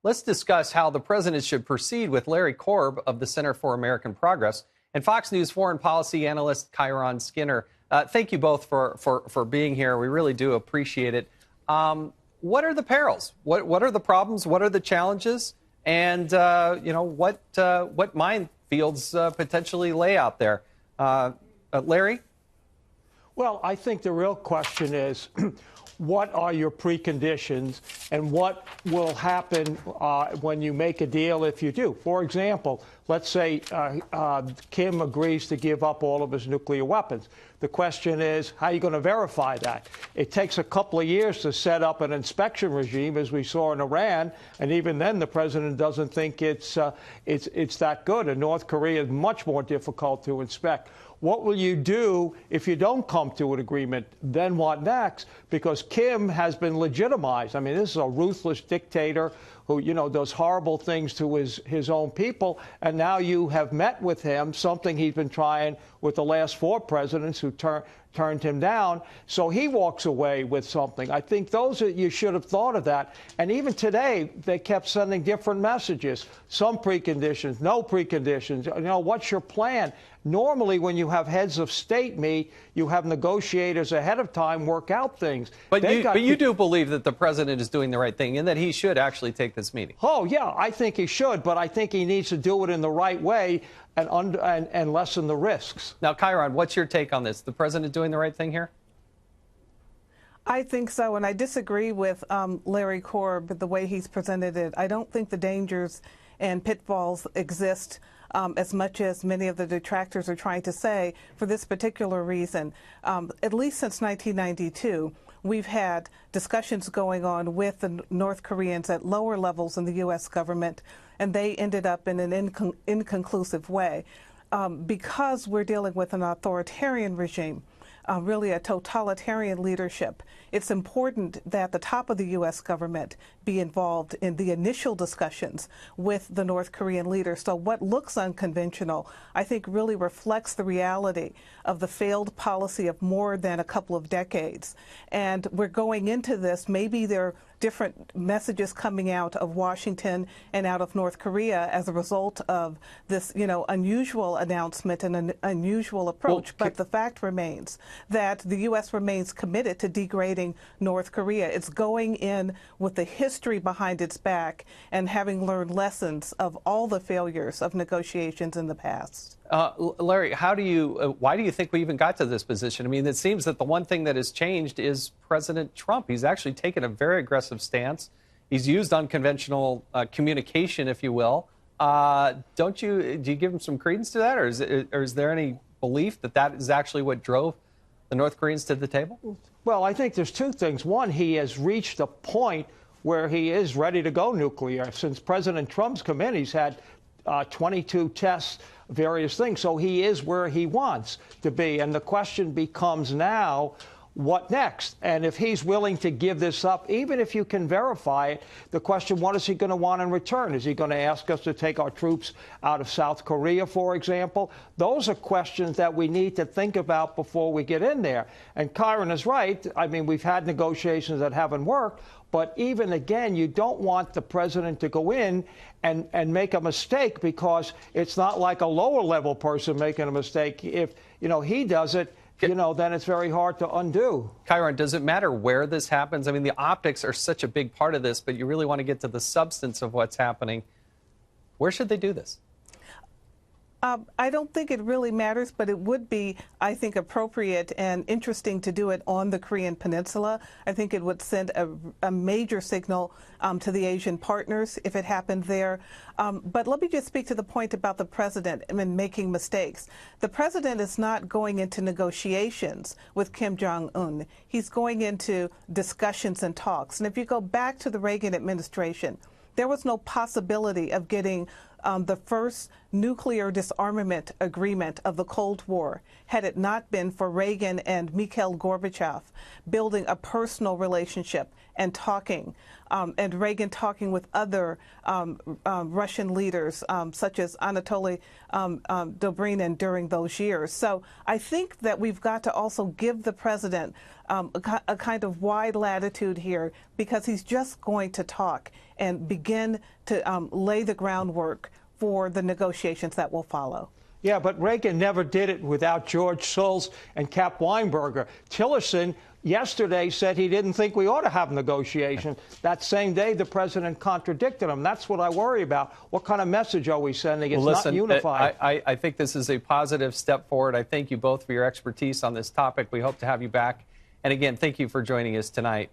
let's discuss how the president should proceed with Larry Korb of the Center for American Progress and Fox News foreign policy analyst Kiron Skinner. Thank you both for being here. We really do appreciate it. What are the perils? What are the problems? What are the challenges? And what minefields potentially lay out there? Larry? Well, I think the real question is, what are your preconditions and what will happen when you make a deal if you do? For example, let's say Kim agrees to give up all of his nuclear weapons. The question is, how are you going to verify that? It takes a couple of years to set up an inspection regime, as we saw in Iran, and even then the president doesn't think it's that good. And North Korea is much more difficult to inspect. What will you do if you don't come to an agreement? Then what next? Because Kim has been legitimized. I mean, this is a ruthless dictator who, does horrible things to his own people. And now you have met with him, something he's been trying with the last 4 presidents who turned him down. So he walks away with something. I think you should have thought of that. And even today, they kept sending different messages. Some preconditions, no preconditions. What's your plan? Normally, when you have heads of state meet, you have negotiators ahead of time work out things. But you do believe that the president is doing the right thing and that he should actually take this meeting? Oh, yeah, I think he should. But I think he needs to do it in the right way and lessen the risks. Now, Kiron, what's your take on this? The president doing the right thing here? I think so, and I disagree with Larry Korb, the way he's presented it. I don't think the dangers and pitfalls exist as much as many of the detractors are trying to say for this particular reason. At least since 1992, we've had discussions going on with the North Koreans at lower levels in the U.S. government, and they ended up in an inconclusive way. Because we're dealing with an authoritarian regime, really a totalitarian leadership, it's important that the top of the U.S. government be involved in the initial discussions with the North Korean leader. So what looks unconventional, I think, really reflects the reality of the failed policy of more than a couple of decades. And we're going into this, maybe there are different messages coming out of Washington and out of North Korea as a result of this, unusual announcement and an unusual approach. But the fact remains that the U.S. remains committed to degrading North Korea. It's going in with the history behind its back and having learned lessons of all the failures of negotiations in the past. Larry, why do you think we even got to this position? I mean, it seems that the one thing that has changed is President Trump. He's actually taken a very aggressive stance. He's used unconventional communication, if you will. Do you give him some credence to that, or is there any belief that that is actually what drove the North Koreans to the table? Well, I think there's 2 things. One, he has reached a point where he is ready to go nuclear. Since President Trump's come in, he's had 22 tests, various things. So he is where he wants to be. And the question becomes now, what next? And if he's willing to give this up, even if you can verify it, the question, what is he going to want in return? Is he going to ask us to take our troops out of South Korea, for example? Those are questions that we need to think about before we get in there. And Kiron is right. I mean, we've had negotiations that haven't worked. But even again, you don't want the president to go in and make a mistake, because it's not like a lower level person making a mistake. If, he does it, then it's very hard to undo. Kiron, does it matter where this happens? I mean, the optics are such a big part of this, but you really want to get to the substance of what's happening. Where should they do this? I don't think it really matters, but it would be, I think, appropriate and interesting to do it on the Korean Peninsula. I think it would send a major signal to the Asian partners if it happened there. But let me just speak to the point about the president and making mistakes. The president is not going into negotiations with Kim Jong Un. He's going into discussions and talks. And if you go back to the Reagan administration, there was no possibility of getting the first nuclear disarmament agreement of the Cold War had it not been for Reagan and Mikhail Gorbachev building a personal relationship and talking, and Reagan talking with other Russian leaders, such as Anatoly Dobrynin during those years. So I think that we've got to also give the president a kind of wide latitude here, because he's just going to talk and begin to lay the groundwork for the negotiations that will follow. Yeah, but Reagan never did it without George Shultz and Cap Weinberger. Tillerson yesterday said he didn't think we ought to have negotiations. That same day, the president contradicted him. That's what I worry about. What kind of message are we sending? It's listen, not unified. I think this is a positive step forward. I thank you both for your expertise on this topic. We hope to have you back. And again, thank you for joining us tonight.